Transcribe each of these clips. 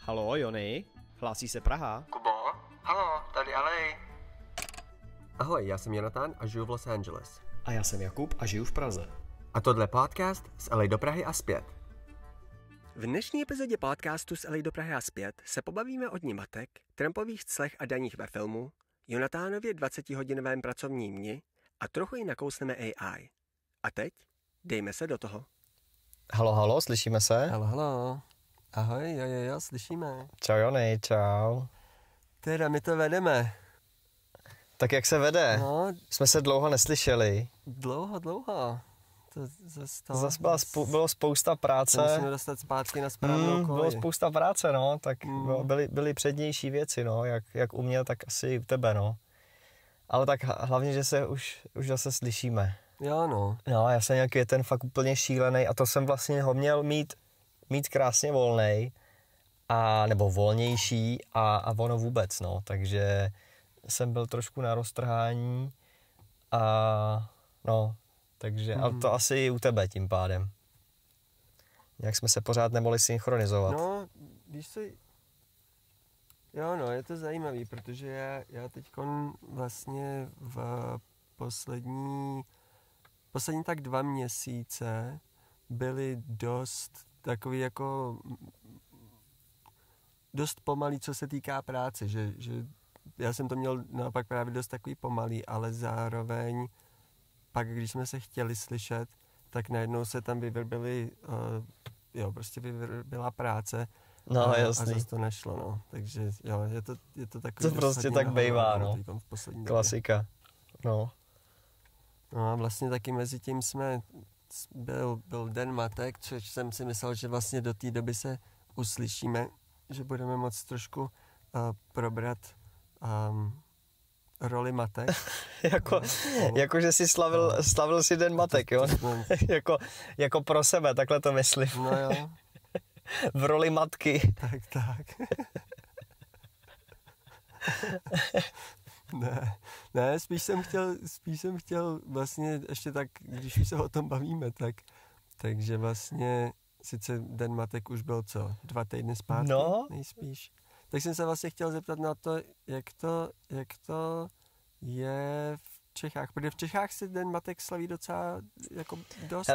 Halo, Jony? Hlásí se Praha? Kubo? Halo, tady Alej. Ahoj, já jsem Jonathan a žiju v Los Angeles. A já jsem Jakub a žiju v Praze. A tohle je podcast z LA do Prahy a zpět. V dnešní epizodě podcastu z LA do Prahy a zpět se pobavíme o dni matek, Trumpových clech a daních ve filmu, Jonathanově 20-hodinovém pracovním dni a trochu i nakousneme AI. A teď dejme se do toho. Halo, slyšíme se? Halo. Ahoj, jo, slyšíme. Čau Jony, čau. Teda, my to vedeme. Tak jak se vede? No, Jsme se dlouho neslyšeli. dlouho. Zas bylo spousta práce. Musíme dostat zpátky na správnou kolej. Bylo spousta práce, no, tak byly přednější věci, no, jak u mě, tak asi u tebe, no. Ale tak hlavně, že se už zase slyšíme. Jo, no. No, já jsem nějaký ten fakt úplně šílený a to jsem vlastně ho měl mít krásně volnej, nebo volnější a ono vůbec, no, takže jsem byl trošku na roztrhání a no, takže, ale to asi i u tebe tím pádem. Jak jsme se pořád nemohli synchronizovat. No, víš co, jo no, je to zajímavý, protože já teďkon vlastně v poslední tak 2 měsíce byly dost takový jako dost pomalý, co se týká práce, že já jsem to měl naopak právě dost takový pomalý, ale zároveň pak, když jsme se chtěli slyšet, tak najednou se tam vyvrbila práce. No, a jasný. zase to nešlo, no. Takže jo, je to takový... To prostě tak bejvá, no. Klasika, no. No a vlastně taky mezi tím byl Den matek, což jsem si myslel, že vlastně do té doby se uslyšíme, že budeme moct trošku probrat roli matek. Jako že jsi slavil si Den matek, jo? jako pro sebe, takhle to myslím. No jo. V roli matky. Tak. Ne, spíš jsem chtěl vlastně ještě tak, když už se o tom bavíme, takže vlastně sice Den matek už byl 2 týdny zpátky, no. Nejspíš. Tak jsem se vlastně chtěl zeptat na to, jak to je v Čechách, protože v Čechách se Den matek slaví docela jako dost.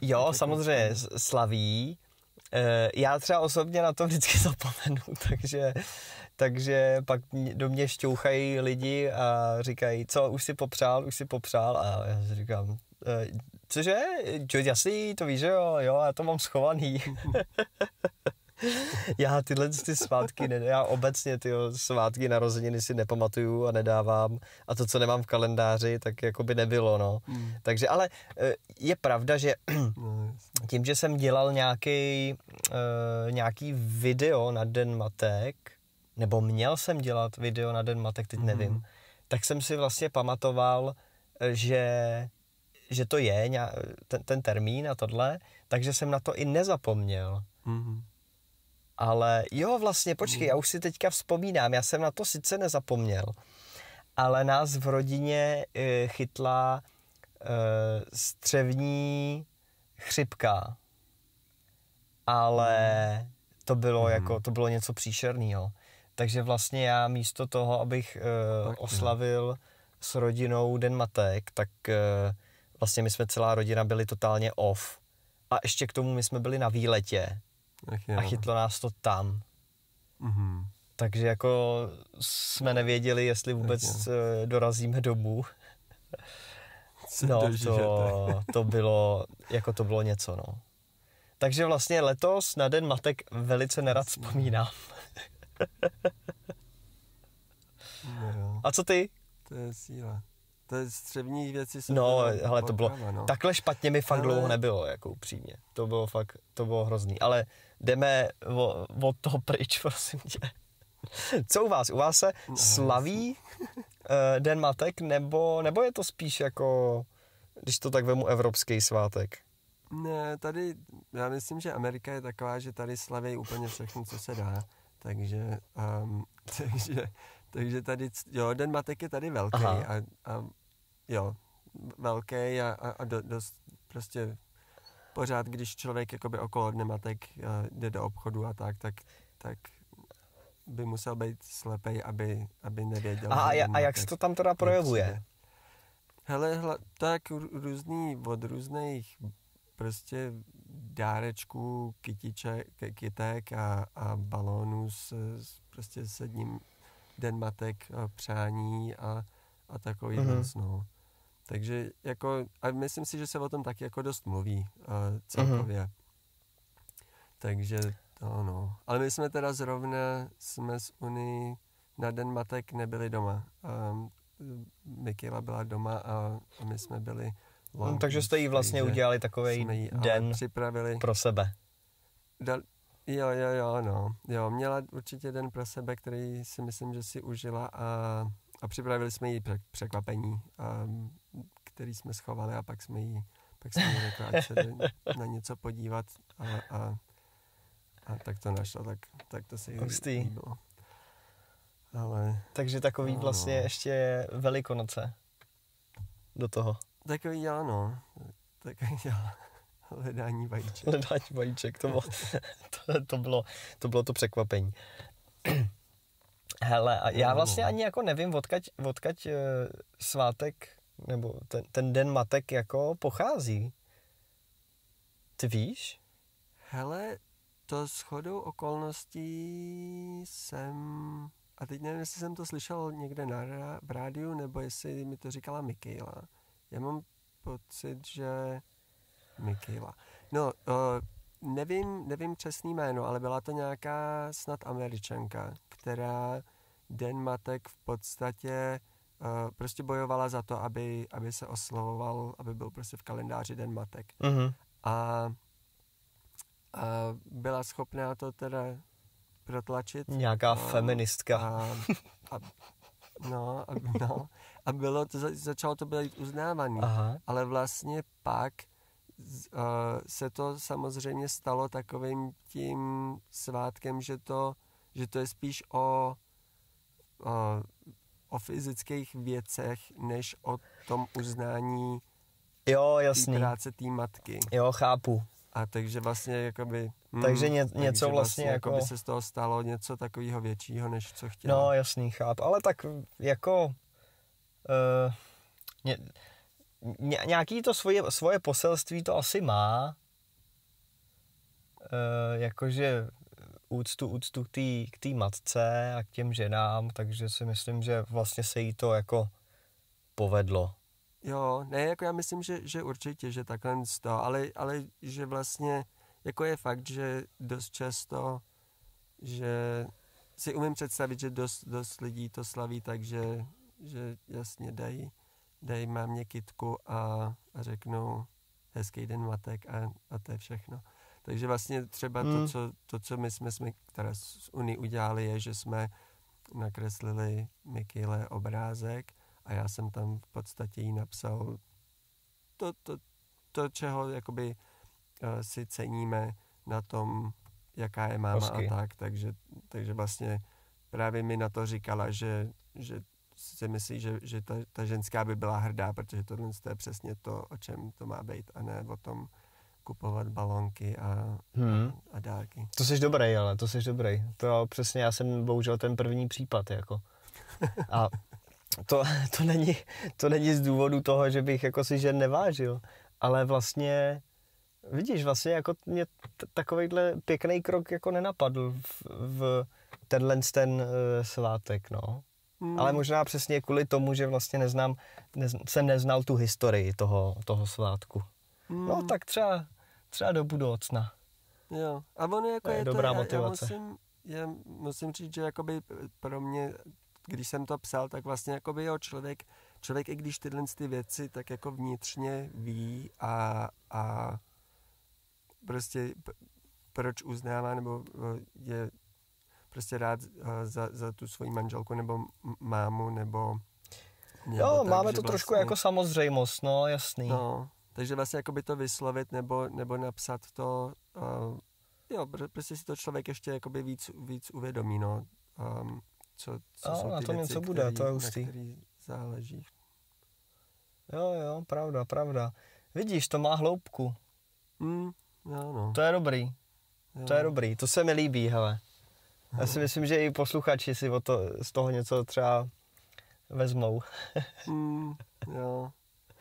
Jo, samozřejmě slaví. Já třeba osobně na to vždycky zapomenu, takže pak do mě šťouchají lidi a říkají, co, už si popřál a já si říkám, cože, jasný, to víš, že jo, já to mám schovaný. Já tyhle svátky, já obecně svátky narozeniny si nepamatuju a nedávám a to, co nemám v kalendáři, tak jako by nebylo, no. Takže, ale je pravda, že tím, že jsem dělal nějaký video na Den matek, nebo měl jsem dělat video na Den matek, teď nevím, tak jsem si vlastně pamatoval, že to je ten termín a tohle, takže jsem na to i nezapomněl. Ale jo, vlastně, počkej, já už si teďka vzpomínám, já jsem na to sice nezapomněl, ale nás v rodině chytla střevní chřipka, ale to bylo něco příšernýho. Takže vlastně já místo toho, abych oslavil s rodinou Den matek, tak vlastně my jsme celá rodina byli totálně off. A ještě k tomu my jsme byli na výletě. A chytlo nás to tam. Takže jako jsme nevěděli, jestli vůbec dorazíme domů. No, to bylo něco, no. Takže vlastně letos na Den matek velice nerad vzpomínám. A co ty? To je síla. To je střevní věci. Hele, to bylo, takhle špatně mi fakt dlouho nebylo, jako upřímně. To bylo hrozný, ale jdeme od toho pryč, prosím tě. Co u vás? U vás se slaví Den matek, nebo je to spíš jako, když to tak vemu, evropský svátek? Ne, tady, já myslím, že Amerika je taková, že tady slaví úplně všechno, co se dá, takže tady, jo, Den matek je tady velký a jo, velký a dost prostě pořád, když člověk jakoby okolo nematek jde do obchodu a tak by musel být slepej, aby nevěděl. A jak se to tam teda projevuje? Hele, tak od různých prostě dárečků, kytek a balónů s prostě sedním den matek, přání a takový no. Takže jako, a myslím si, že se o tom taky jako dost mluví celkově. Takže to no. Ale my jsme teda zrovna z Unii na den matek nebyli doma. Michaela byla doma a my jsme byli takže jste jí vlastně udělali takovej den pro sebe. Jo, no. Jo, měla určitě den pro sebe, který si myslím, že si užila a připravili jsme jí překvapení, který jsme schovali a pak jsme jí řekli, ať se na něco podívat a tak to našla, tak to si líbilo. Ale, takže takový vlastně ještě Velikonoce do toho. Takový já, no. Takový já. Hledání vajíček. Hledání vajíček, to bylo to překvapení. Hele, a já vlastně ani jako nevím, odkaď svátek, nebo ten den matek jako pochází. Ty víš? Hele, to shodou okolností a teď nevím, jestli jsem to slyšel někde v rádiu, nebo jestli mi to říkala Michaela. Já mám pocit, že Michaela. No, nevím přesný jméno, ale byla to nějaká snad Američanka, která Den matek v podstatě prostě bojovala za to, aby se oslavoval, aby byl prostě v kalendáři Den matek. Mm-hmm. A byla schopná to teda protlačit. Nějaká feministka. A bylo to, začalo to být uznávaný. Aha. Ale vlastně pak se to samozřejmě stalo takovým tím svátkem, že to je spíš o fyzických věcech, než o tom uznání té práce té matky. Jo, chápu. A takže vlastně jakoby... Takže něco vlastně jako... by se z toho stalo něco takového většího, než co chtěla. No jasný, chápu. Ale tak jako... nějaký to svoje poselství to asi má. Jakože úctu k té matce a k těm ženám, takže si myslím, že vlastně se jí to jako povedlo. Jo, ne, jako já myslím, že určitě, že takhle to, ale že vlastně, jako je fakt, že dost často, že si umím představit, že dost lidí to slaví tak, že jasně dají mámě kytku a řeknou hezký den matek a to je všechno. Takže vlastně třeba to, co my jsme teda z Unii udělali, je, že jsme nakreslili Michaele obrázek a já jsem tam v podstatě jí napsal to čeho jakoby si ceníme na tom, jaká je máma a tak. Takže vlastně právě mi na to říkala, že si myslí, že ta ženská by byla hrdá, protože tohle je přesně to, o čem to má být, a ne o tom kupovat balónky a dárky. To jsi dobrý, ale to jsi dobrý. To přesně, já jsem bohužel ten první případ, jako. A to není z důvodu toho, že bych jako si žen nevážil, ale vlastně, vidíš, vlastně jako mě takovejhle pěkný krok jako nenapadl v ten svátek, no. Ale možná přesně kvůli tomu, že vlastně jsem neznal tu historii toho svátku. No tak třeba do budoucna. Jo, a ono jako je dobrá to, motivace. Já musím říct, že jakoby pro mě, když jsem to psal, tak vlastně jakoby člověk i když tyhle ty věci tak jako vnitřně ví a prostě proč uznává, nebo je prostě rád za tu svoji manželku nebo mámu, nebo jo, tak, máme to vlastně, trošku jako samozřejmost, no, jasný. No, takže vlastně jakoby to vyslovit nebo napsat to, jo, prostě si to člověk ještě jakoby víc uvědomí, no, co jsou ty na tom věci, něco bude, to je hustý. Na který záleží. Jo, pravda. Vidíš, to má hloubku. Jo, no. To je dobrý. Jo. To je dobrý, to se mi líbí, hele. Já si myslím, že i posluchači si z toho něco třeba vezmou. Jo.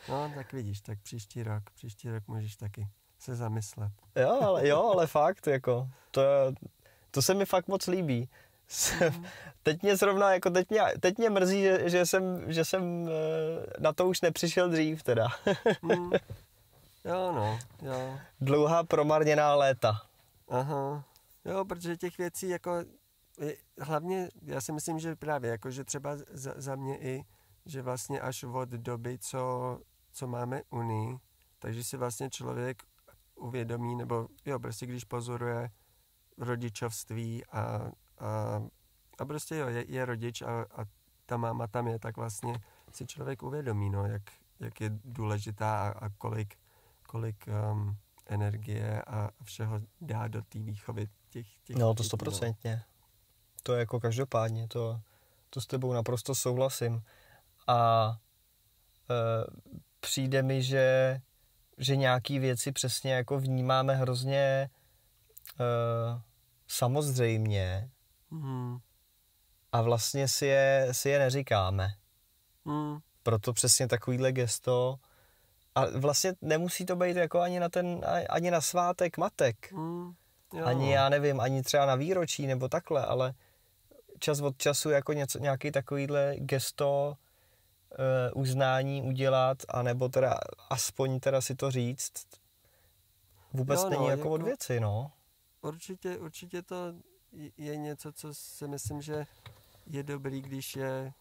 No, tak vidíš, tak příští rok můžeš taky se zamyslet. Ale fakt, jako, to se mi fakt moc líbí. Teď mě zrovna, jako teď mě mrzí, že jsem na to už nepřišel dřív teda. Jo, no, jo. Dlouhá promarněná léta. Aha. Jo, protože těch věcí jako, hlavně já si myslím, že právě jako, že třeba za mě i, že vlastně až od doby, co máme Unii, takže si vlastně člověk uvědomí, nebo jo, prostě když pozoruje rodičovství a prostě jo, je rodič a ta máma tam je, tak vlastně si člověk uvědomí, no, jak je důležitá a kolik energie a všeho dá do té výchovy těch no, to 100%. No. To je jako každopádně, to s tebou naprosto souhlasím. A přijde mi, že nějaký věci přesně jako vnímáme hrozně samozřejmě a vlastně si je neříkáme. Proto přesně takovýhle gesto. A vlastně nemusí to být jako ani na svátek matek. Ani, já nevím, ani třeba na výročí nebo takhle, ale čas od času jako nějaký takovýhle gesto uznání udělat, anebo teda aspoň teda si to říct, vůbec není jako od věci, no. Určitě to je něco, co si myslím, že je dobrý, když je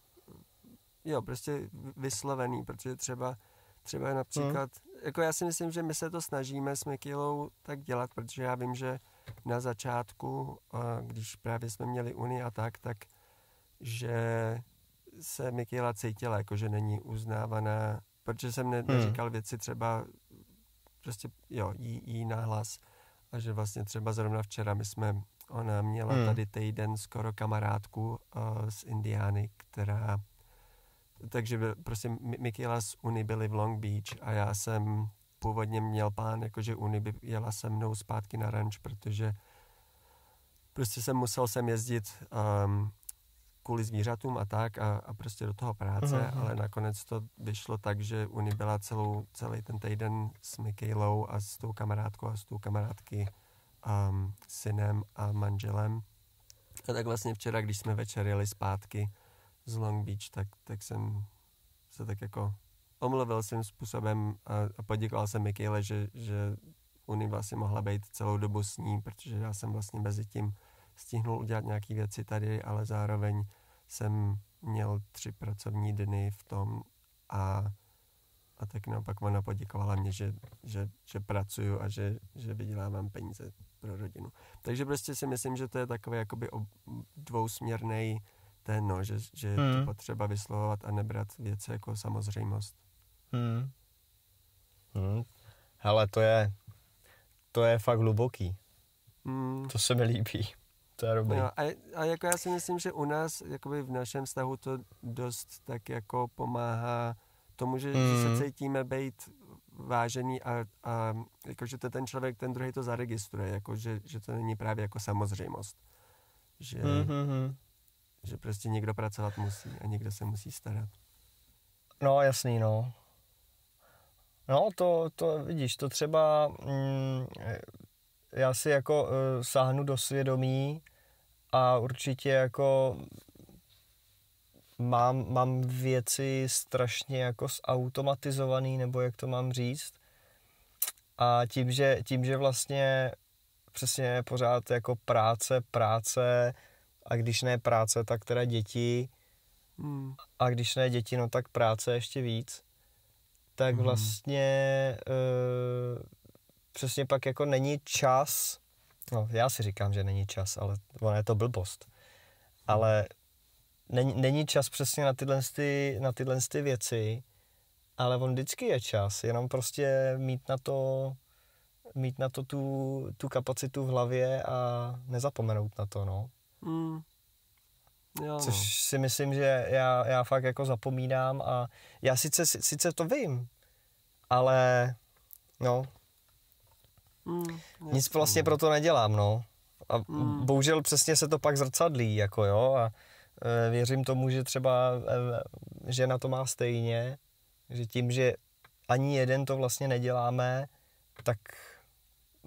prostě vyslovený, protože třeba například, jako já si myslím, že my se to snažíme s Mikilou tak dělat, protože já vím, že na začátku, když právě jsme měli Unii a tak, že se Mikila cítila, jako že není uznávaná, protože jsem neříkal věci třeba prostě, jí nahlas. A že vlastně třeba zrovna včera ona měla tady týden skoro kamarádku z Indiány, takže prostě Mikila z Uni byli v Long Beach a já jsem původně měl plán, jakože Uni by jela se mnou zpátky na ranč, protože prostě musel jezdit kvůli zvířatům a tak a prostě do toho práce, ale nakonec to vyšlo tak, že Uni byla celý ten týden s Mikejlou a s tou kamarádkou a s tou kamarádky synem a manželem. A tak vlastně včera, když jsme večer jeli zpátky z Long Beach, tak jsem se tak jako omluvil svým způsobem a poděkoval jsem Mikejle, že Uni vlastně mohla být celou dobu s ní, protože já jsem vlastně mezi tím stihnul udělat nějaké věci tady, ale zároveň jsem měl 3 pracovní dny v tom a tak naopak ona poděkovala mě, že pracuju a že vydělávám peníze pro rodinu. Takže prostě si myslím, že to je takový jakoby dvousměrný že to potřeba vyslovovat a nebrat věci jako samozřejmost. Hele, to je fakt hluboký. To se mi líbí. To je dobrý. No, a jako já si myslím, že u nás jakoby v našem vztahu to dost tak jako pomáhá tomu, že se cítíme být vážený a jako, že to ten člověk, ten druhý to zaregistruje, jako, že to není právě jako samozřejmost. Že prostě někdo pracovat musí a někdo se musí starat. No, jasný, no. No, to vidíš, to třeba já si jako sáhnu do svědomí a určitě jako mám věci strašně jako zautomatizovaný, nebo jak to mám říct. A tím, že vlastně přesně pořád jako práce a když ne práce, tak teda děti a když ne děti, no tak práce ještě víc. Tak vlastně přesně pak jako není čas, no já si říkám, že není čas, ale ono je to blbost. Ale není čas přesně na tyhle věci, ale on vždycky je čas, jenom prostě mít na to tu kapacitu v hlavě a nezapomenout na to, no. Jo, Což si myslím, že já fakt jako zapomínám a já sice to vím, ale no, Nic vlastně pro to nedělám, no. A bohužel přesně se to pak zrcadlí, jako jo, a věřím tomu, že třeba žena to má stejně, že tím, že ani jeden to vlastně neděláme, tak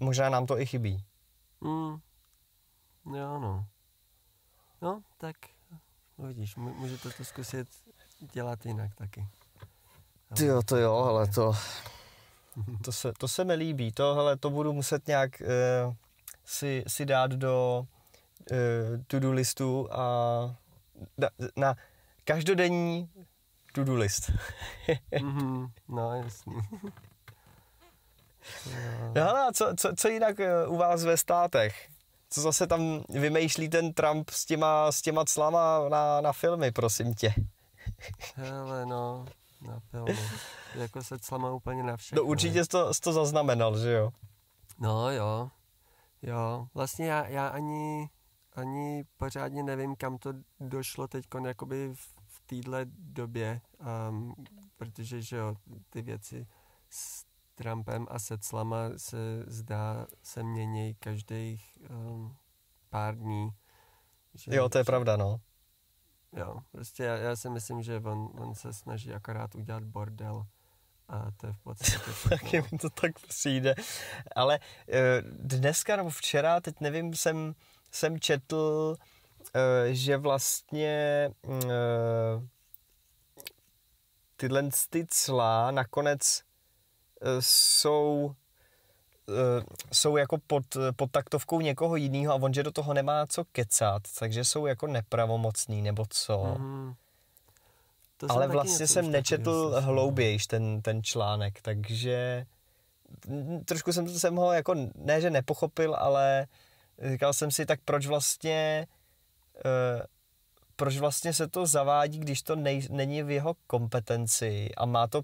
možná nám to i chybí. Jo, no. No, tak vidíš, můžete to zkusit dělat jinak taky. Tyjo, to jo, ale to se mi líbí. To budu muset nějak si dát do to-do listu a na každodenní to-do list. No, jasný. No a co jinak u vás ve státech? Co zase tam vymýšlí ten Trump s těma clama na filmy, prosím tě? Hele, no, na filmy. Jako se clama úplně na všechno. No určitě jsi to zaznamenal, že jo? No jo. Vlastně já ani pořádně nevím, kam to došlo teďkon jakoby v téhle době, protože že jo, ty věci s Trumpem a se clama se mění každých pár dní. Jo, to je pravda, no. Jo, prostě já si myslím, že on se snaží akorát udělat bordel a to je v podstatě všechno. Taky mi to tak přijde. Ale dneska nebo včera, teď nevím, jsem četl, že vlastně tyhle cla nakonec jsou jako pod taktovkou někoho jiného a on, že do toho nemá co kecat, takže jsou jako nepravomocný, nebo co. Ale vlastně jsem nečetl hloubějš ten článek, takže trošku jsem ho jako, ne že nepochopil, ale říkal jsem si, tak proč vlastně se to zavádí, když to není v jeho kompetenci a má to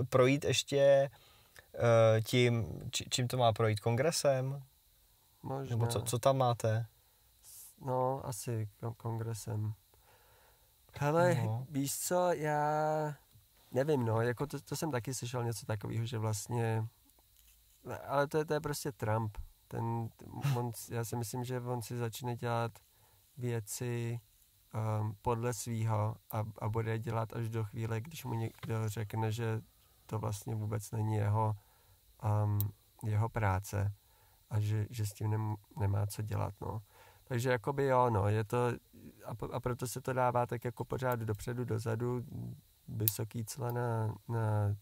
projít ještě čím to má projít, kongresem? Možná. Nebo co tam máte? No, asi kongresem. Hele, víš co, já nevím, no, jako to jsem taky slyšel něco takového, že vlastně, ale to je prostě Trump. Já si myslím, že on si začne dělat věci podle svýho a bude dělat až do chvíle, když mu někdo řekne, že to vlastně vůbec není jeho práce a že s tím nemá co dělat, no. Takže jakoby jo, no, je to, a proto se to dává tak jako pořád dopředu, dozadu, vysoký cla na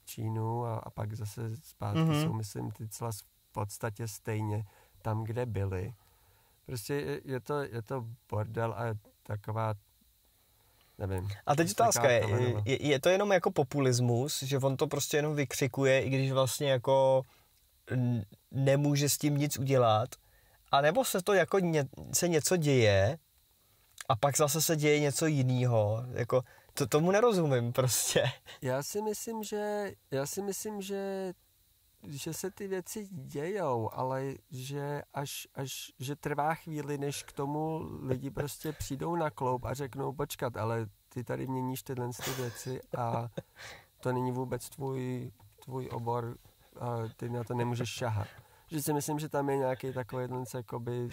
Čínu a pak zase zpátky jsou, myslím, ty cla v podstatě stejně tam, kde byly. Prostě je to bordel a taková, nevím. A teď otázka je to jenom jako populismus, že on to prostě jenom vykřikuje, i když vlastně jako nemůže s tím nic udělat, a nebo se to jako se něco děje a pak zase se děje něco jiného, jako tomu nerozumím prostě. Já si myslím, že se ty věci dějou, ale že že trvá chvíli, než k tomu lidi prostě přijdou na kloup a řeknou, počkat, ale ty tady měníš tyhle věci a to není vůbec tvůj obor, a ty na to nemůžeš šahat. Že si myslím, že tam je nějaký takový jakoby,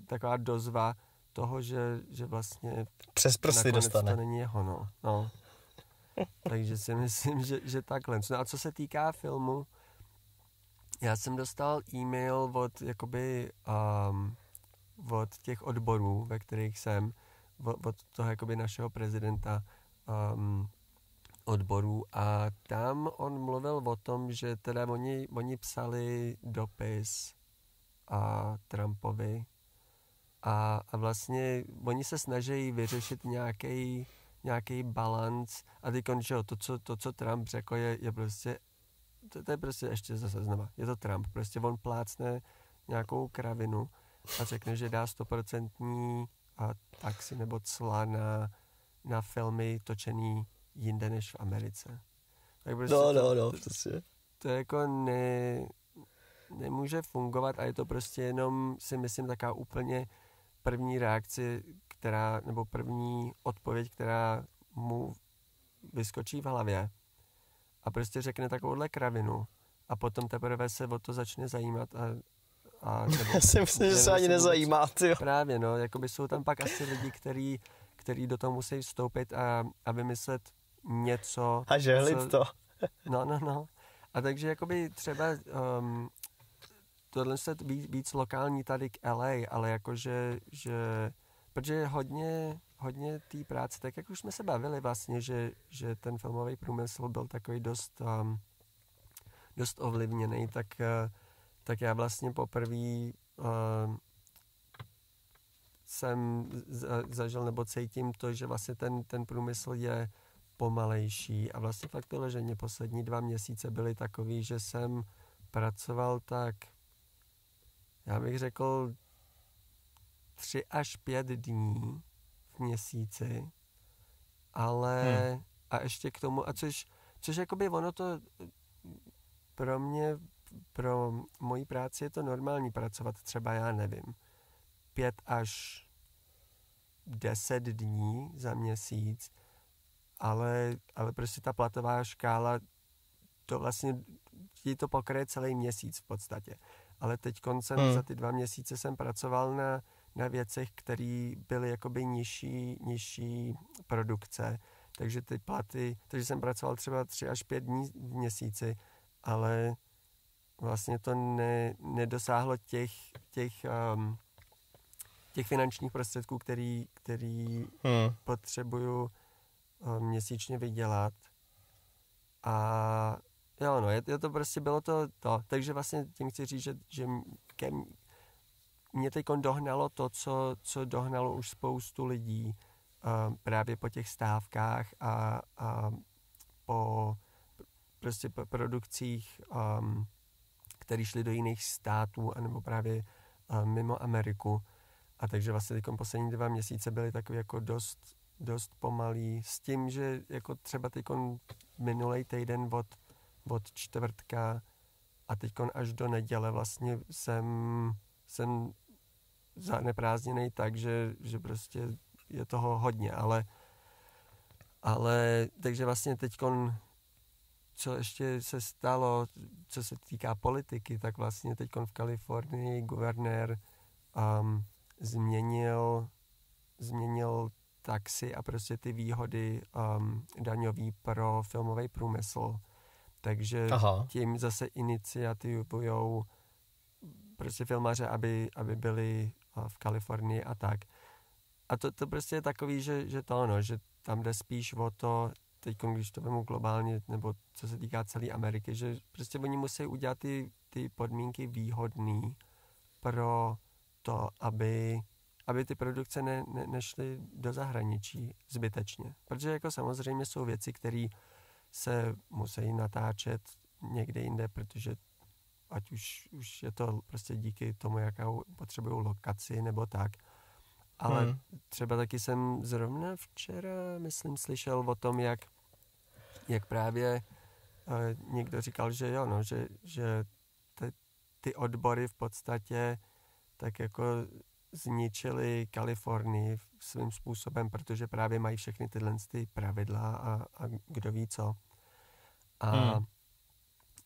taková dozva toho, že vlastně přes prsty dostane. To není jeho, no. Takže si myslím, že takhle. No a co se týká filmu, já jsem dostal e-mail od těch odborů, ve kterých jsem, od toho jakoby našeho prezidenta odborů, a tam on mluvil o tom, že teda oni psali dopis Trumpovi a vlastně oni se snaží vyřešit nějaký balanc a teď to, co Trump řekl, je prostě, to je prostě ještě zase znova, je to Trump, prostě on plácne nějakou kravinu a řekne, že dá 100% taxi nebo cla na filmy točený jinde než v Americe. Tak prostě přesně. To jako nemůže fungovat a je to prostě jenom, si myslím, taková úplně první reakce, nebo první odpověď, která mu vyskočí v hlavě a prostě řekne takovouhle kravinu a potom teprve se o to začne zajímat Já si myslím, že se ani nezajímá, tyjo. Právě, no, jakoby jsou tam pak asi lidi, který do toho musí vstoupit a vymyslet něco. A žehlit to. No. A takže jakoby třeba tohle se víc lokální tady k LA, ale jakože, protože je hodně té práce, tak jak už jsme se bavili vlastně, že ten filmový průmysl byl takový dost ovlivněný, tak já vlastně poprvé jsem zažil nebo cítím to, že vlastně ten průmysl je pomalejší a vlastně fakt vyloženě poslední 2 měsíce byly takový, že jsem pracoval tak, já bych řekl 3 až 5 dní v měsíci, ale a ještě k tomu, a což jakoby ono to pro mě, pro moji práci je to normální pracovat třeba, já nevím, 5 až 10 dní za měsíc, ale prostě ta platová škála, to vlastně ti to pokryje celý měsíc v podstatě. Ale teď za ty 2 měsíce jsem pracoval na věcech, které byly jakoby nižší produkce, takže ty platy, takže jsem pracoval třeba 3 až 5 dní v měsíci, ale vlastně to nedosáhlo těch finančních prostředků, který potřebuju měsíčně vydělat. A jo, no, je to prostě bylo to. Takže vlastně tím chci říct, že mě teď dohnalo to, co dohnalo už spoustu lidí právě po těch stávkách a po prostě po produkcích, které šly do jiných států anebo právě mimo Ameriku. A takže vlastně teď poslední 2 měsíce byly takový jako dost pomalý s tím, že jako třeba teď minulej týden od čtvrtka a teď až do neděle vlastně jsem zaneprázdněnej tak, že prostě je toho hodně, ale takže vlastně teď co ještě se stalo, co se týká politiky, tak vlastně teď v Kalifornii guvernér změnil taxy a prostě ty výhody daňový pro filmový průmysl. Takže tím zase iniciativujou prostě filmaře, aby byli v Kalifornii a tak. A to prostě je takový, že tam jde spíš o to, teď když to vemu globálně, nebo co se týká celé Ameriky, že prostě oni musí udělat ty podmínky výhodný pro to, aby ty produkce nešly do zahraničí zbytečně. Protože jako samozřejmě jsou věci, které se musí natáčet někde jinde, protože ať už je to prostě díky tomu, jakou potřebují lokaci nebo tak. Ale třeba taky jsem zrovna včera, myslím, slyšel o tom, jak právě někdo říkal, že jo, no, že ty odbory v podstatě tak jako zničili Kalifornii svým způsobem, protože právě mají všechny tyhle pravidla a kdo ví co.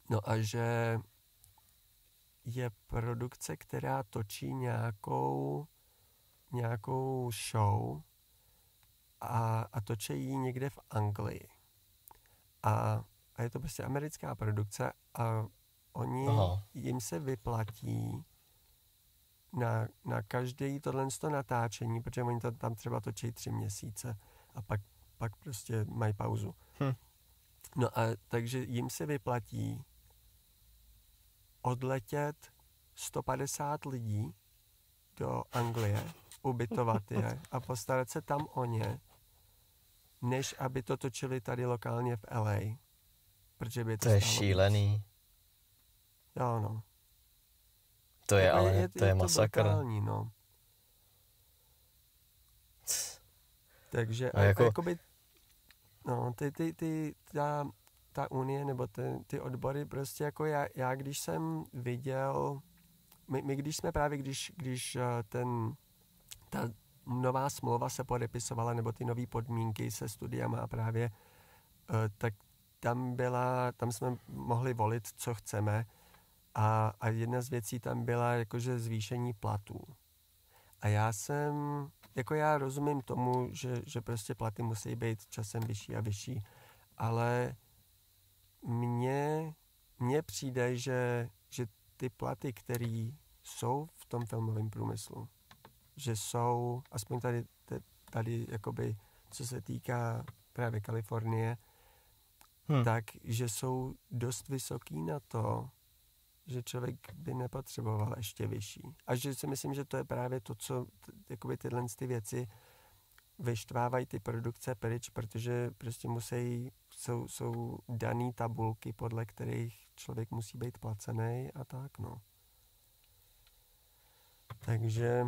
No a že je produkce, která točí nějakou show a točí ji někde v Anglii. A je to prostě americká produkce a jim se vyplatí na každé tohle natáčení, protože oni to tam třeba točí 3 měsíce a pak prostě mají pauzu. No a takže jim se vyplatí odletět 150 lidí do Anglie, ubytovat je a postarat se tam o ně, než aby to točili tady lokálně v LA. Protože by to je šílený. Jo, no. To je, to je masakr. Brutální, no. Takže jakoby, no, ta unie nebo ty odbory prostě jako já když jsem viděl, my když jsme právě, když ta nová smlouva se podepisovala nebo ty nové podmínky se studiama právě, tak tam jsme mohli volit, co chceme a jedna z věcí tam byla jakože zvýšení platů. A já rozumím tomu, že prostě platy musí být časem vyšší a vyšší, ale mně přijde, že ty platy, které jsou v tom filmovém průmyslu, že jsou, aspoň tady jakoby, co se týká právě Kalifornie, tak, že jsou dost vysoký na to, že člověk by nepotřeboval ještě vyšší. A že si myslím, že to je právě to, co jakoby tyhle ty věci vyštvávají ty produkce pryč, protože prostě jsou daný tabulky, podle kterých člověk musí být placený a tak, no. Takže...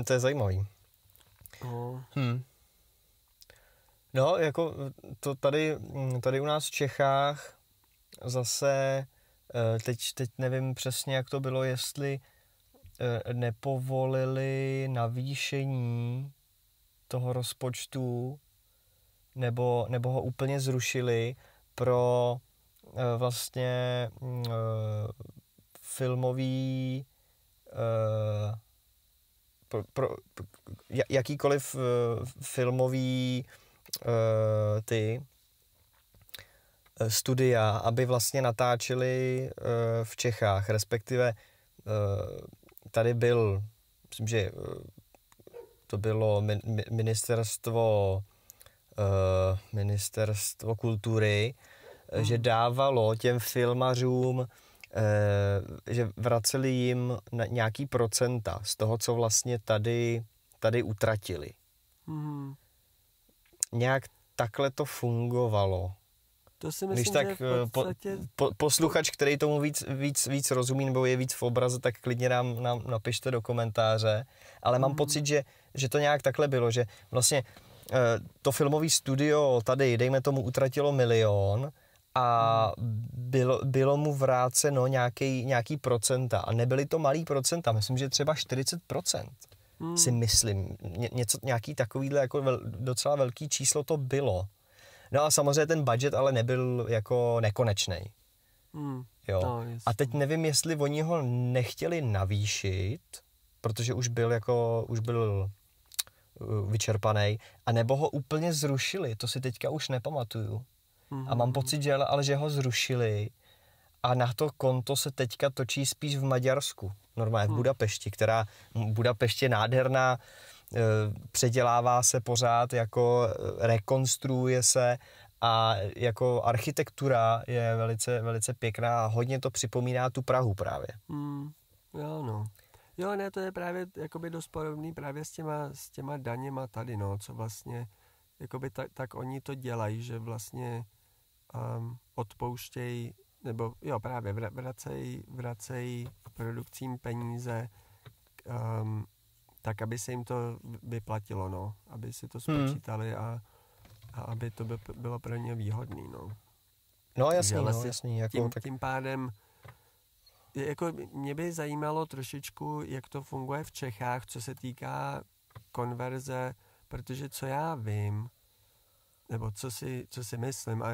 To je zajímavý. No, jako to tady u nás v Čechách zase, teď nevím přesně, jak to bylo, jestli nepovolili navýšení toho rozpočtu, nebo ho úplně zrušili pro vlastně filmový pro jakýkoliv filmový studia, aby vlastně natáčeli v Čechách, respektive tady byl, myslím, že to bylo ministerstvo kultury, že dávalo těm filmařům, že vraceli jim nějaký procenta z toho, co vlastně tady utratili. Nějak takhle to fungovalo. To si myslím, tak že v podstatě... posluchač, který tomu víc rozumí nebo je víc v obraze, tak klidně nám napište do komentáře. Ale mám pocit, že to nějak takhle bylo, že vlastně to filmové studio tady, dejme tomu, utratilo 1 000 000 a bylo mu vráceno nějaký procenta. A nebyly to malý procenta, myslím, že třeba 40%. Si myslím. Nějaký takovýhle jako docela velký číslo to bylo. No a samozřejmě ten budget ale nebyl jako nekonečnej. Jo. No, a teď nevím, jestli oni ho nechtěli navýšit, protože už byl vyčerpaný, anebo ho úplně zrušili. To si teďka už nepamatuju. A mám pocit, že ho zrušili a na to konto se teďka točí spíš v Maďarsku. Normálně v Budapešti, Budapešť je nádherná, předělává se pořád, jako rekonstruuje se a jako architektura je velice, velice pěkná a hodně to připomíná tu Prahu právě. Jo, no. Jo, ne, to je právě jakoby dost podobný právě s těma daněma tady, no, co vlastně, jakoby tak oni to dělají, že vlastně odpouštějí, nebo jo, právě vracejí produkcím peníze, tak, aby se jim to vyplatilo, no, aby si to spočítali a aby to bylo pro ně výhodný, no. No jasný, jako tím pádem jako mě by zajímalo trošičku, jak to funguje v Čechách, co se týká konverze, protože co já vím, nebo co si myslím, a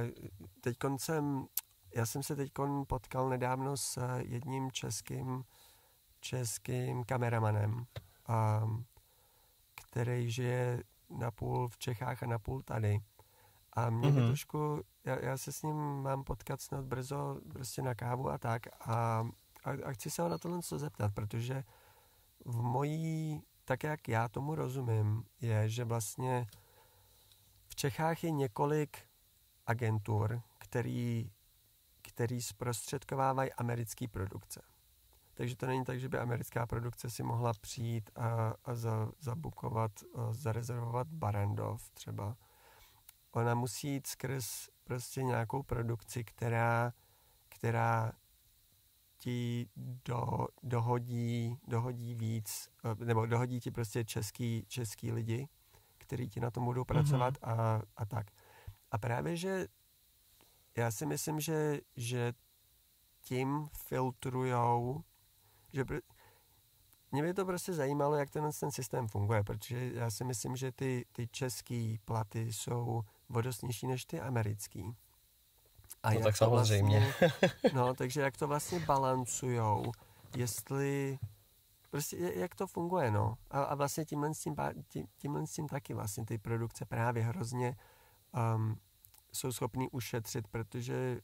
já jsem se teď potkal nedávno s jedním českým kameramanem, který žije napůl v Čechách a napůl tady. A mě by trošku, já se s ním mám potkat snad brzo prostě na kávu a tak a chci se ho na tohle zeptat, protože tak jak já tomu rozumím, je, že vlastně v Čechách je několik agentur, který zprostředkovávají americké produkce. Takže to není tak, že by americká produkce si mohla přijít a zabukovat, zarezervovat Barrandov třeba. Ona musí jít skrz prostě nějakou produkci, která ti dohodí víc, nebo dohodí ti prostě český lidi, kteří ti na tom budou pracovat a tak. A právě, že já si myslím, že tím filtrujou, že mě by to prostě zajímalo, jak ten systém funguje, protože já si myslím, že ty český platy jsou o dost nižší než ty americký. A no tak samozřejmě. Vlastně, no, takže jak to vlastně balancujou, jestli, prostě jak to funguje, no. A vlastně tímhle s tím taky vlastně ty produkce právě hrozně jsou schopný ušetřit, protože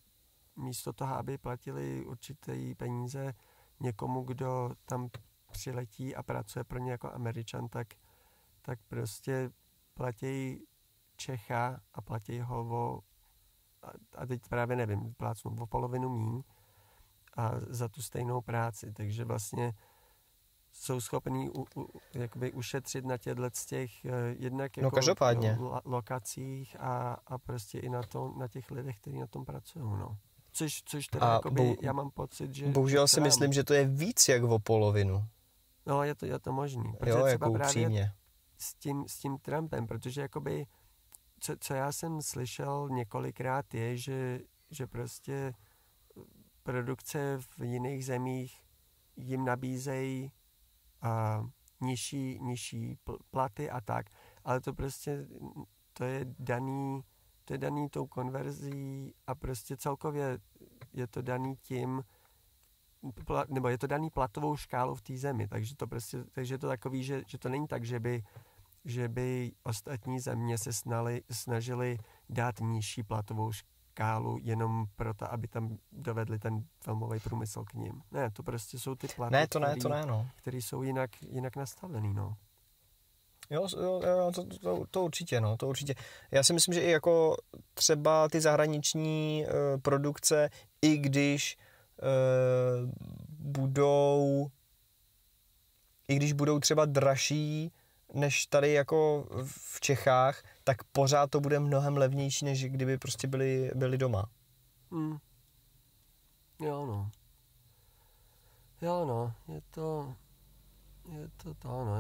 místo toho, aby platili určité peníze někomu, kdo tam přiletí a pracuje pro ně jako Američan, tak prostě platí Čecha a platí ho a teď právě nevím, plácnu o polovinu míň a za tu stejnou práci, takže vlastně jsou schopní jakoby ušetřit na těch jednak jako lokacích a prostě i na těch lidech, kteří na tom pracují, no. Což teda jakoby, já mám pocit, že... Bohužel si myslím, že to je víc jak o polovinu. No, je to možný. Protože jo, jako upřímně. S tím Trumpem, protože jakoby, co já jsem slyšel několikrát je, že prostě produkce v jiných zemích jim nabízejí nižší platy a tak, ale to prostě, to je daný tou konverzí a prostě celkově je to daný tím, nebo je to daný platovou škálu v té zemi, takže je to takový, že to není tak, že by ostatní země se snažili dát nižší platovou škálu jenom proto, aby tam dovedli ten filmový průmysl k ním. Ne, to prostě jsou ty platy, které jsou jinak nastavený, no. Jo, to určitě, no, to určitě. Já si myslím, že i jako třeba ty zahraniční produkce, i když budou třeba dražší než tady jako v Čechách, tak pořád to bude mnohem levnější, než kdyby prostě byli doma. Jo, no,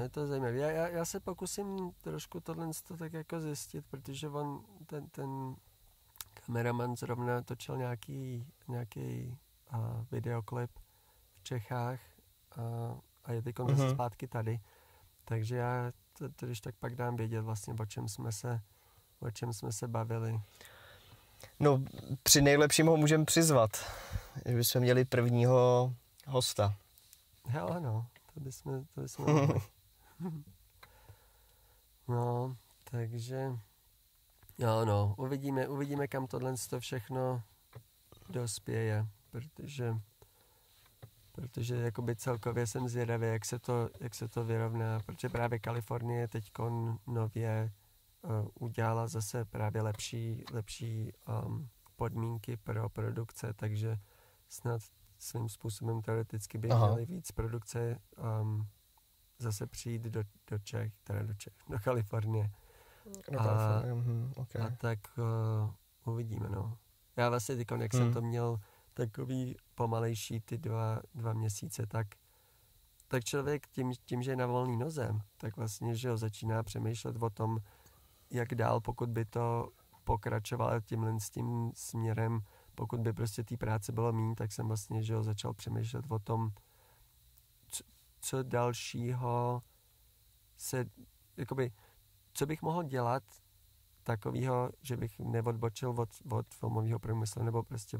je to zajímavé. Já se pokusím trošku tohle tak jako zjistit, protože ten kameraman zrovna točil nějaký videoklip v Čechách a je teď zase zpátky tady. Takže já to když tak pak dám vědět vlastně, o čem jsme se bavili. No, při nejlepším ho můžeme přizvat, že bychom měli prvního hosta. Hele no, to bychom mohli. No, takže jo no, uvidíme kam tohle všechno dospěje, protože jakoby celkově jsem zvědavý, jak se to vyrovná, protože právě Kalifornie teďkon nově udělala zase právě lepší podmínky pro produkce, takže snad svým způsobem teoreticky by měly víc produkce zase přijít do Čech, do Kalifornie. Okay. A tak uvidíme, no. Já vlastně teďkon, jak jsem to měl takový pomalejší ty dva měsíce, tak člověk tím, že je na volný noze, tak vlastně, že ho začíná přemýšlet o tom, jak dál, pokud by to pokračovalo s tím směrem, pokud by prostě té práce bylo míň, tak jsem vlastně, že ho začal přemýšlet o tom, co dalšího co bych mohl dělat takového, že bych neodbočil od filmového průmyslu nebo prostě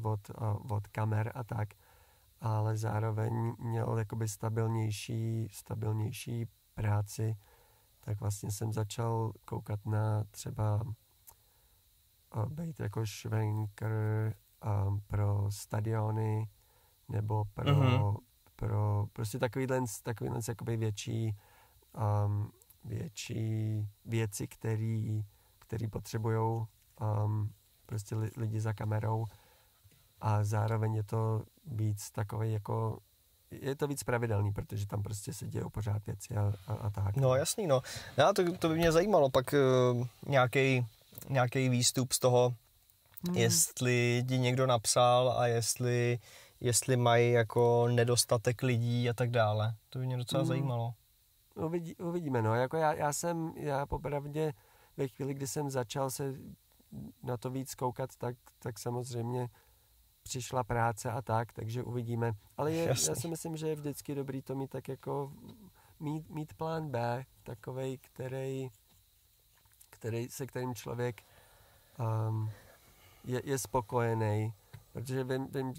od kamer a tak, ale zároveň měl jakoby stabilnější práci, tak vlastně jsem začal koukat na třeba být jako švenker pro stadiony nebo pro prostě takovýhle jakoby větší věci, který potřebujou prostě lidi za kamerou a zároveň je to víc takový jako je to víc pravidelný, protože tam prostě se dějou pořád věci a tak. No jasný, no. Já, to by mě zajímalo pak nějaký výstup z toho, jestli ti někdo napsal a jestli mají jako nedostatek lidí a tak dále. To by mě docela zajímalo. Uvidíme, no. Jako já popravdě ve chvíli, kdy jsem začal se na to víc koukat, tak samozřejmě přišla práce a tak, takže uvidíme. Ale já si myslím, že je vždycky dobrý to mít tak jako mít plán B, takovej, se kterým člověk je spokojený Protože vím,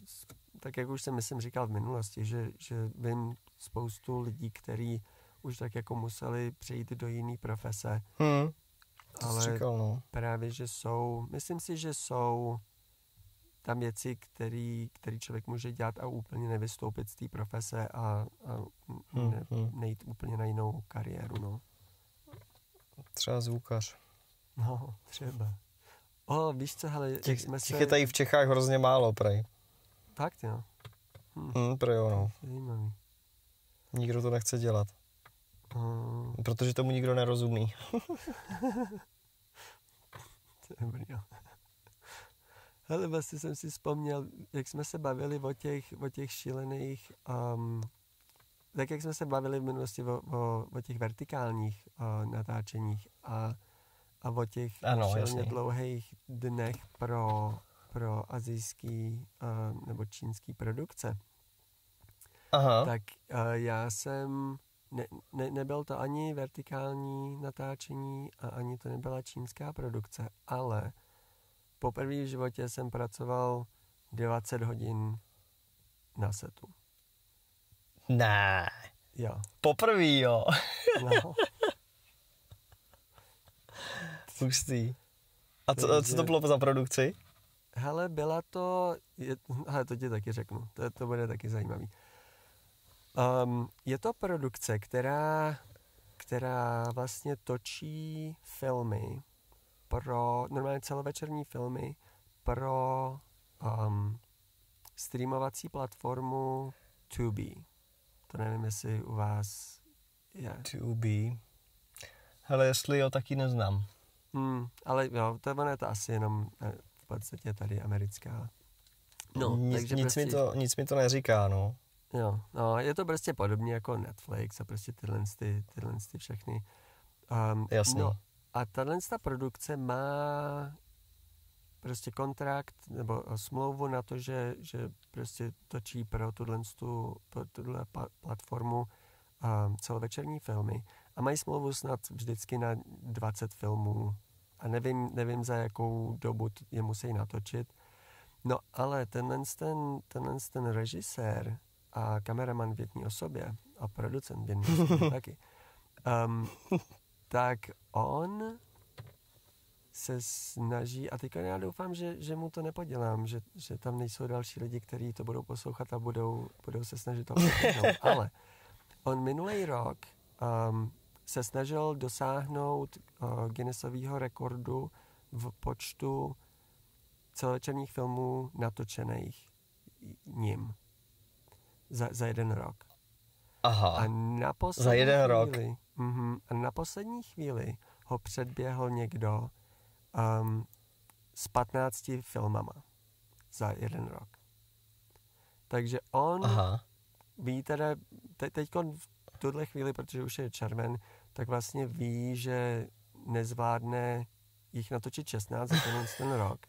tak jak už jsem myslím říkal v minulosti, že vím spoustu lidí, kteří už tak jako museli přejít do jiné profese. Ale říkal, no. právě, že myslím si, že jsou tam věci, který člověk může dělat a úplně nevystoupit z té profese a nejít úplně na jinou kariéru, no. Třeba zvukař. No, třeba. Víš co, hele, těch je tady v Čechách hrozně málo, prej. Fakt, jo. Prej, jo, no. Zajímavý. Nikdo to nechce dělat. Protože tomu nikdo nerozumí. To je dobrý, jo. Hele, vlastně jsem si vzpomněl, jak jsme se bavili o těch šílených, tak jak jsme se bavili v minulosti o těch vertikálních natáčeních a o těch šíleně dlouhých dnech pro asijský nebo čínský produkce. Aha. Tak já jsem, nebyl to ani vertikální natáčení a ani to nebyla čínská produkce, ale poprvé v životě jsem pracoval 20 hodin na setu. Ne. Jo. Poprvé, jo. No. Pustý. A co to bylo za produkci? Hele, to ti taky řeknu, to bude taky zajímavý. Je to produkce, která vlastně točí filmy normálně celovečerní filmy pro streamovací platformu Tubi. To nevím, jestli u vás je. Tubi. Hele, jestli jo, taky neznám. Ale jo, to je to asi jenom v podstatě tady americká. No, takže nic mi to neříká, no. Jo, no, je to prostě podobně jako Netflix a prostě tyhle všechny. Jasně. No, a tahle produkce má prostě kontrakt nebo smlouvu na to, že prostě točí pro tuhle platformu celovečerní filmy a mají smlouvu snad vždycky na 20 filmů a nevím za jakou dobu je musí natočit. No ale ten režisér a kameraman v jedné osobě a producent v jedné osobě taky, tak on se snaží, a teď já doufám, že mu to nepodělám, že tam nejsou další lidi, kteří to budou poslouchat a budou se snažit to poslouchat. Ale on minulý rok se snažil dosáhnout Guinnessového rekordu v počtu celovečerních filmů natočených ním za jeden rok. Aha, a na za jeden rok. A na poslední chvíli ho předběhl někdo s 15 filmama za jeden rok. Takže on ví teda, teď v tuhle chvíli, protože už je červen, tak vlastně ví, že nezvládne jich natočit 16 za ten rok,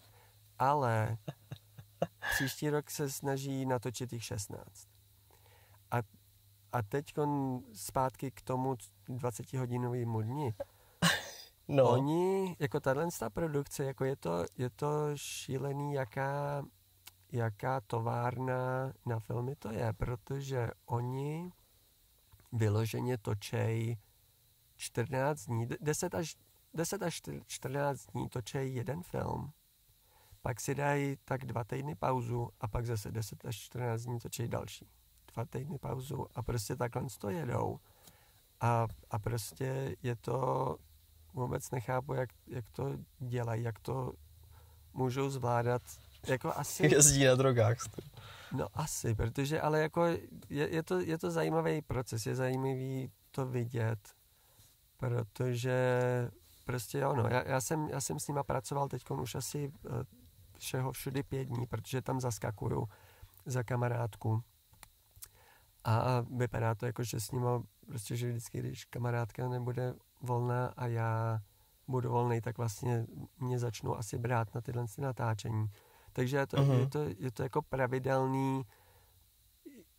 ale příští rok se snaží natočit jich 16. A teď zpátky k tomu 20-hodinovému dni. No. Oni, jako tato produkce, jako je to šílený, jaká továrna na filmy to je, protože oni vyloženě točej 14 dní, 10 až 14 dní točej jeden film, pak si dají tak 2 týdny pauzu a pak zase 10 až 14 dní točej další. 2 týdny pauzu a prostě takhle to jedou. A prostě je to, vůbec nechápu, jak to dělají, jak to můžou zvládat. Jako asi... Jezdí na drogách. No asi, protože, ale jako je to zajímavý proces, je zajímavý to vidět, protože prostě jo, no, já jsem s nima pracoval teď už asi všudy 5 dní, protože tam zaskakuju za kamarádku. A vypadá to jako, že s nima prostě, že vždycky, když kamarádka nebude volná a já budu volný, tak vlastně mě začnou asi brát na tyhle natáčení. Takže je to jako pravidelný,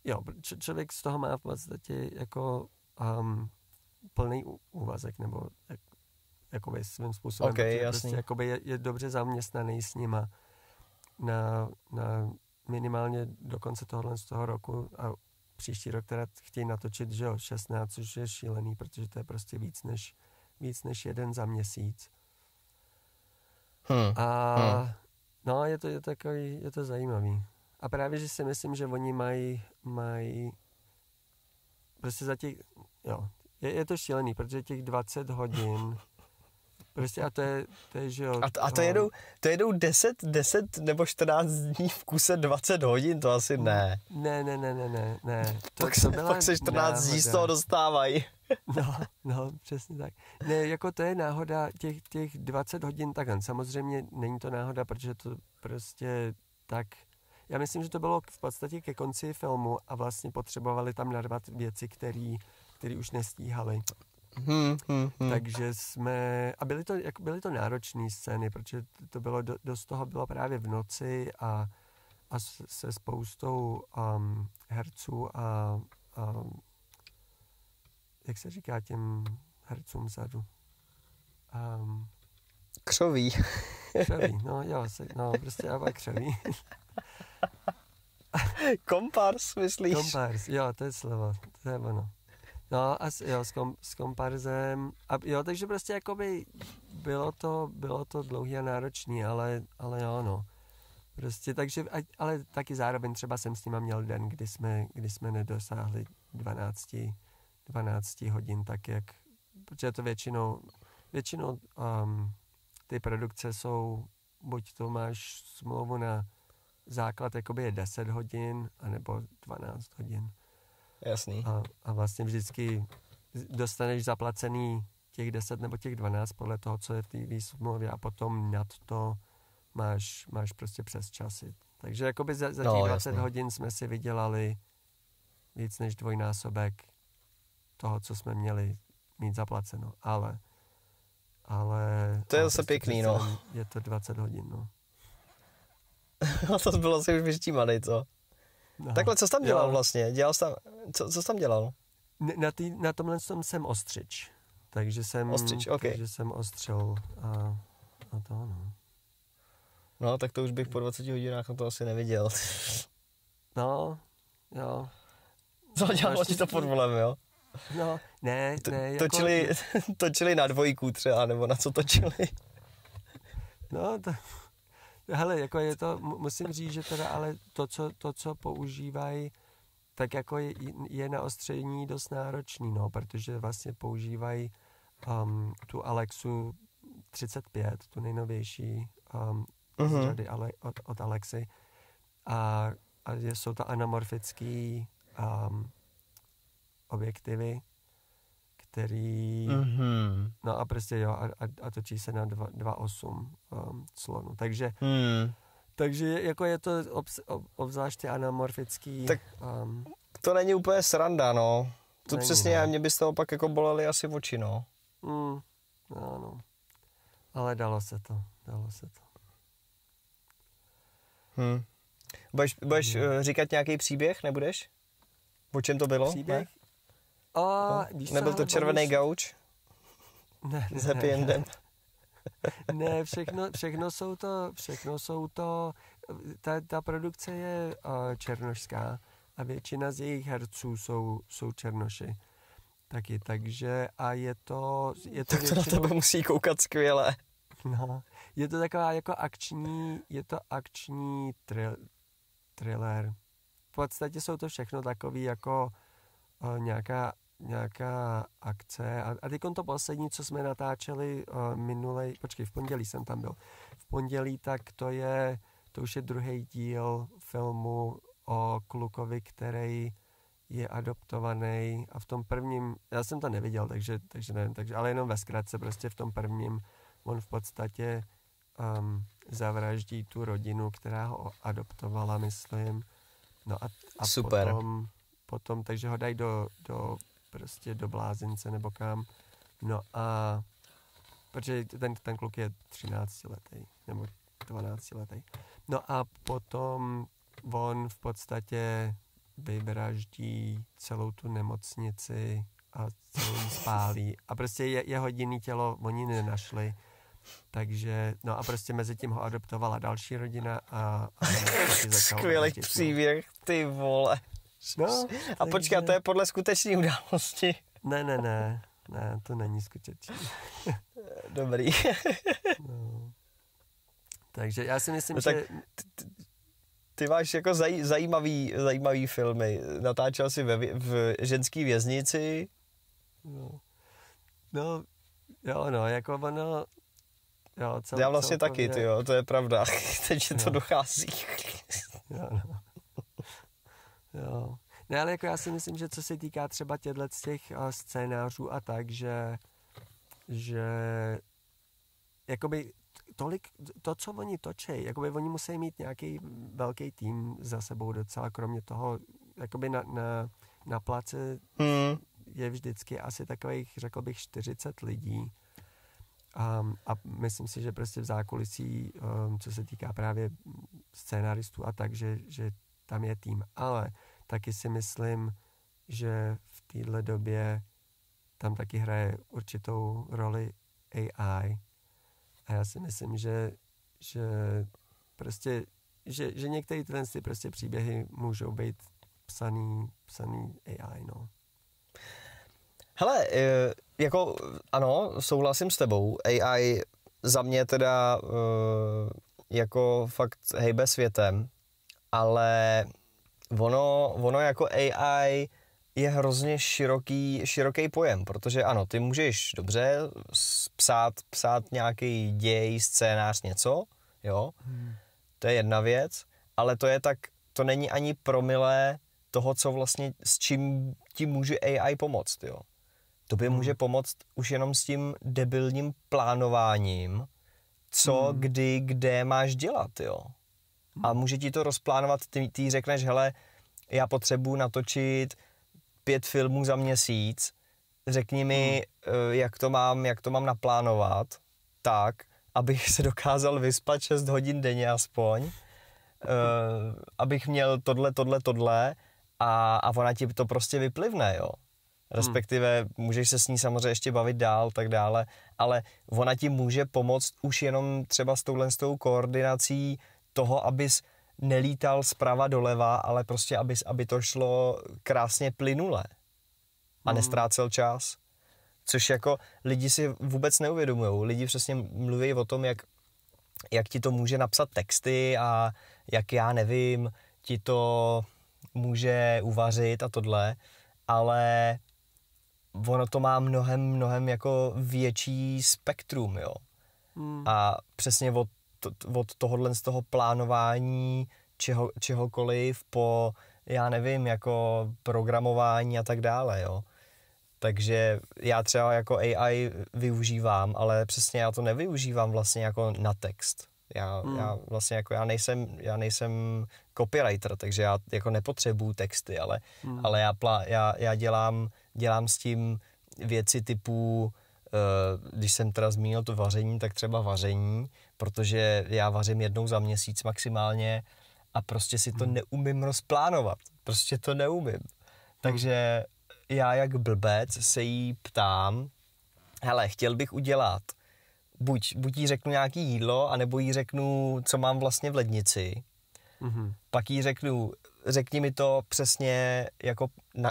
jo, člověk z toho má v podstatě jako plný úvazek, nebo jakoby svým způsobem, okay, prostě jakoby je dobře zaměstnaný s nima na minimálně do konce z toho roku a příští rok teda chtějí natočit, že jo, 16, což je šílený, protože to je prostě víc než jeden za měsíc. No, je to zajímavý. A právě, že si myslím, že oni mají prostě za těch, jo, je to šílený, protože těch 20 hodin, prostě a to je že jo. A to jedou 10 nebo 14 dní v kuse 20 hodin, to asi ne. Ne. Pak se 14 dní z toho dostávají. No, přesně tak. Ne, jako to je náhoda těch 20 hodin takhle. Samozřejmě není to náhoda, protože to prostě tak. Já myslím, že to bylo v podstatě ke konci filmu a vlastně potřebovali tam narvat věci, které už nestíhali. Takže a byly to náročné scény, protože to bylo dost toho bylo právě v noci a se spoustou herců a jak se říká těm hercům vzadu? Křoví. Křoví, prostě ale křoví. Kompars, myslíš? Kompars, jo, to je slovo, to je ono. No a jo, s komparzem, a jo, takže prostě jakoby bylo to dlouhý a náročný, ale jo, no. Prostě, takže, ale taky zároveň třeba jsem s nima měl den, kdy jsme nedosáhli 12 hodin, tak jak, protože to většinou ty produkce jsou, buď to máš smlouvu na základ, jakoby je 10 hodin, anebo 12 hodin. Jasný. A vlastně vždycky dostaneš zaplacený těch 10 nebo těch 12 podle toho, co je v té smlouvě a potom nad to máš prostě přes časy. Takže jakoby za těch 20 jasný. hodin jsme si vydělali víc než dvojnásobek toho, co jsme měli mít zaplaceno. Ale to je zase pěkný, no. Je to 20 hodin, no. To bylo si už vyštímaný, co? No. Takhle, co jsi tam dělal vlastně? Co jsi tam dělal? Na tomhle jsem ostřič. Takže jsem ostřel a to, no. No, tak to už bych po 20 hodinách na to asi neviděl. No, jo. Co dělalo ti to pod volem, jo? No, ne. Točili na dvojku třeba, nebo na co točili? No, hele, jako je to, musím říct, že teda, ale to, co používají, tak jako je na ostření dost náročný, no, protože vlastně používají tu Alexu 35, tu nejnovější z řady od Alexy a jsou to anamorfický objektivy, který no a prostě jo a točí se na 2.8 slonu, takže jako je to obzvláště anamorfický. Tak to není úplně sranda, no. To není, přesně, no. Mě by z toho pak jako bolely asi oči, no. No. Ale dalo se to. Budeš říkat nějaký příběh, nebudeš? O čem to bylo? Příběh? Nebyl to červený gauč? Ne. S happy endem? Ne, všechno jsou to, ta produkce je černošská a většina z jejich herců jsou černoši. Taky, takže a je to tak to většinou, na tebe musí koukat skvěle. No, je to taková jako akční thriller. V podstatě jsou to všechno takový jako nějaká akce. A teď to poslední, co jsme natáčeli v pondělí jsem tam byl. V pondělí, tak to už je druhý díl filmu o klukovi, který je adoptovaný a v tom prvním, já jsem to neviděl, takže nevím, ale jenom ve zkratce, prostě v tom prvním on v podstatě zavraždí tu rodinu, která ho adoptovala, myslím. No a super. Potom, takže ho dají do blázince nebo kam. No a protože ten kluk je 13letý nebo 12letý. No a potom on v podstatě vyvraždí celou tu nemocnici a celou jí spálí. A prostě jeho jediný tělo oni nenašli. Takže, no a prostě mezi tím ho adoptovala další rodina a skvělý příběh, ty vole. No, a počkej, a to je podle skutečné události? Ne, to není skutečný. Dobrý. No. Takže já si myslím, no, že... Ty máš jako zajímavý filmy. Natáčel jsi v ženský věznici. No, jako ono... Jo, já vlastně taky, tyjo, to je pravda. Teď to dochází. Jo. Ne, ale jako já si myslím, že co se týká třeba těchto těch scénářů a tak, že jakoby tolik, to, co oni točí, jakoby oni musí mít nějaký velký tým za sebou docela, kromě toho, jakoby na place je vždycky asi takových, řekl bych, 40 lidí. A myslím si, že prostě v zákulisí, co se týká právě scénaristů a tak, že tam je tým. Ale taky si myslím, že v téhle době tam taky hraje určitou roli AI. A já si myslím, že prostě, že některé tyhle prostě příběhy můžou být psaný AI, no. Hele, jako ano, souhlasím s tebou. AI za mě teda jako fakt hejbe světem, ale ono jako AI je hrozně široký pojem, protože ano, ty můžeš dobře psát nějaký děj, scénář, něco, jo, to je jedna věc, ale to není ani promile toho, co vlastně, s čím ti může AI pomoct, jo. Tobě může pomoct už jenom s tím debilním plánováním, co, kdy, kde máš dělat, jo. A může ti to rozplánovat, ty řekneš, hele, já potřebuji natočit 5 filmů za měsíc, řekni mi, jak to mám naplánovat, tak, abych se dokázal vyspat 6 hodin denně aspoň, abych měl tohle a ona ti to prostě vyplivne, jo. Respektive můžeš se s ní samozřejmě ještě bavit dál, tak dále, ale ona ti může pomoct už jenom třeba s tou koordinací toho, abys nelítal zprava doleva, ale prostě aby to šlo krásně plynule a nestrácel čas. Což jako lidi si vůbec neuvědomujou. Lidi přesně mluví o tom, jak ti to může napsat texty a jak já nevím, ti to může uvařit a tohle, ale ono to má mnohem jako větší spektrum, jo. A přesně od tohohle z toho plánování čehokoliv po, já nevím, jako programování a tak dále, jo. Takže já třeba jako AI využívám, ale přesně já to nevyužívám vlastně jako na text. Já vlastně jako já nejsem copywriter, takže já jako nepotřebuju texty, ale já dělám s tím věci typu, když jsem teda zmínil to vaření, tak třeba vaření, protože já vařím jednou za měsíc maximálně a prostě si to neumím rozplánovat. Prostě to neumím. Takže já jak blbec se jí ptám, hele, chtěl bych udělat, buď jí řeknu nějaký jídlo, anebo jí řeknu, co mám vlastně v lednici. Pak jí řekni mi to přesně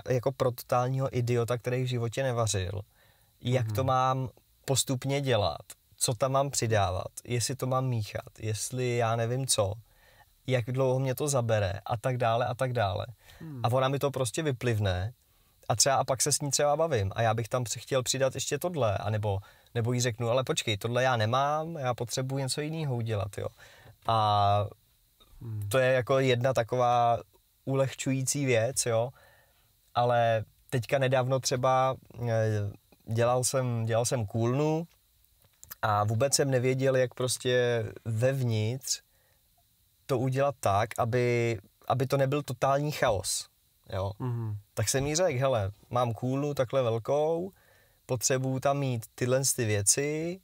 jako pro totálního idiota, který v životě nevařil. Jak to mám postupně dělat, co tam mám přidávat, jestli to mám míchat, jestli já nevím co, jak dlouho mě to zabere a tak dále a tak dále. A ona mi to prostě vyplivne a pak se s ní třeba bavím a já bych tam chtěl přidat ještě tohle, nebo jí řeknu, ale počkej, tohle já nemám, já potřebuji něco jiného udělat, jo. A to je jako jedna taková ulehčující věc, jo, ale teďka nedávno třeba dělal jsem kůlnu a vůbec jsem nevěděl, jak prostě vevnitř to udělat tak, aby to nebyl totální chaos, jo. Tak jsem jí řekl, hele, mám kůlnu takhle velkou, potřebuju tam mít tyhle ty věci,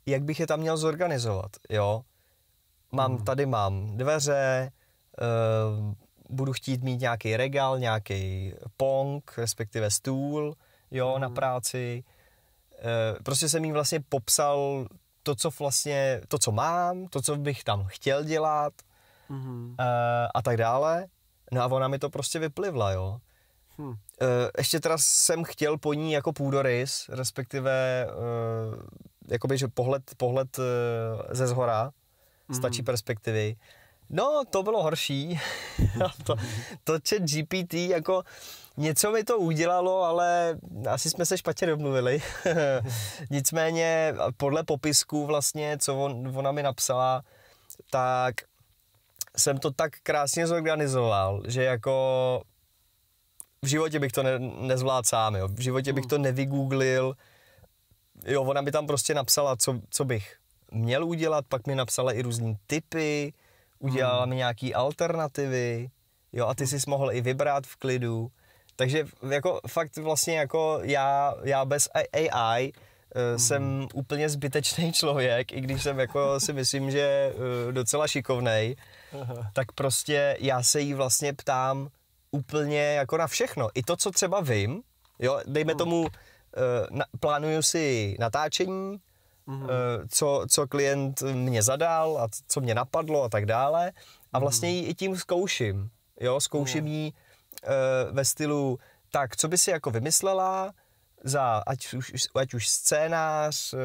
jak bych je tam měl zorganizovat, jo. Tady mám dveře, budu chtít mít nějaký regál, nějaký pong, respektive stůl, jo, na práci. prostě jsem jí vlastně popsal to, co mám, to, co bych tam chtěl dělat a tak dále. No a ona mi to prostě vyplivla, jo. Ještě teda jsem chtěl po ní jako půdorys, respektive jakoby, že pohled ze zhora, stačí perspektivy. No, to bylo horší. to ChatGPT jako něco mi to udělalo, ale asi jsme se špatně domluvili. Nicméně podle popisku vlastně, co ona mi napsala, tak jsem to tak krásně zorganizoval, že jako v životě bych to nezvládl sám, jo. V životě bych to nevygooglil. Jo, ona mi tam prostě napsala, co bych měl udělat, pak mi napsala i různý tipy, udělala mi nějaký alternativy, jo, a ty jsi mohl i vybrat v klidu. Takže jako fakt vlastně jako já bez AI jsem úplně zbytečný člověk, i když jsem jako si myslím, že docela šikovnej, tak prostě já se jí vlastně ptám úplně jako na všechno. I to, co třeba vím, jo, dejme tomu, plánuju si natáčení, co klient mě zadal a co mě napadlo a tak dále. A vlastně ji i tím zkouším. Jo, zkouším jí ve stylu, tak co by si jako vymyslela za ať už scénář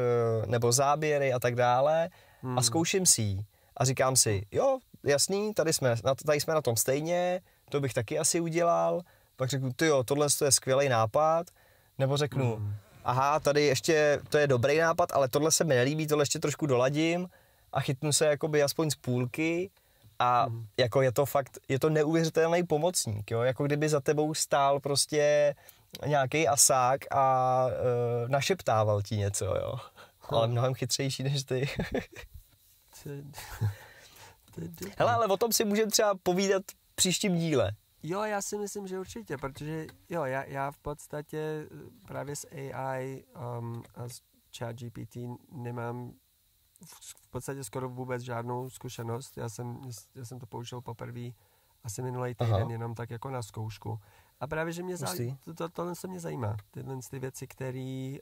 nebo záběry a tak dále a zkouším si ji. A říkám si, jo, jasný, tady jsme na tom stejně, to bych taky asi udělal. Pak řeknu, tyjo, tohle je skvělý nápad. Nebo řeknu, aha, tady ještě, to je dobrý nápad, ale tohle se mi nelíbí, tohle ještě trošku doladím a chytnu se jakoby aspoň z půlky a jako je to neuvěřitelný pomocník, jo, jako kdyby za tebou stál prostě nějaký asák a našeptával ti něco, jo, ale mnohem chytřejší než ty. Hele, ale o tom si můžeme třeba povídat v příštím díle. Jo, já si myslím, že určitě, protože jo, já v podstatě právě s AI a s ChatGPT nemám v podstatě skoro vůbec žádnou zkušenost. Já jsem to použil poprvé asi minulý týden, jenom tak jako na zkoušku. A právě, že tohle se mě zajímá. Tyhle ty věci, které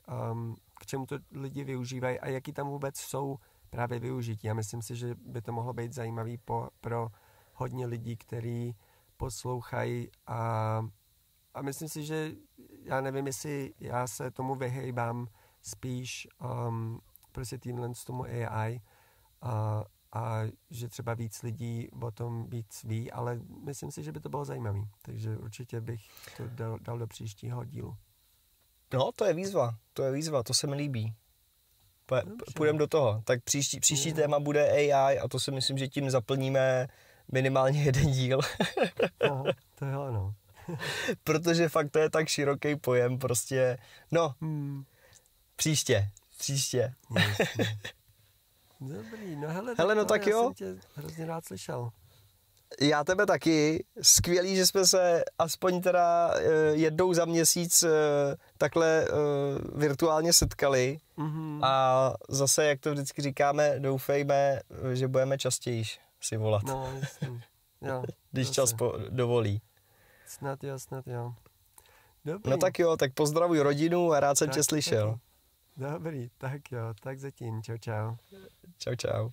k čemu to lidi využívají a jaký tam vůbec jsou právě využití. Já myslím si, že by to mohlo být zajímavý pro hodně lidí, kteří poslouchají a myslím si, že já nevím, jestli já se tomu vyhejbám spíš prostě tímhle z tomu AI a že třeba víc lidí o tom víc ví, ale myslím si, že by to bylo zajímavý, takže určitě bych to dal do příštího dílu. No, to je výzva, to se mi líbí. Půjdeme do toho. Tak příští téma bude AI a to si myslím, že tím zaplníme minimálně jeden díl. Aha, to je ono. Protože fakt to je tak široký pojem, prostě, no, příště. Dobrý, no hele no tak jo. Já jsem tě hrozně rád slyšel. Já tebe taky. Skvělý, že jsme se aspoň teda jednou za měsíc takhle virtuálně setkali. A zase, jak to vždycky říkáme, doufejme, že budeme častěji si volat. No, jasný. Jo, když čas dovolí. Snad jo. Dobrý. No tak jo, tak pozdravuj rodinu a rád jsem tě slyšel. Dobrý, tak jo, tak zatím. Čau. Čau.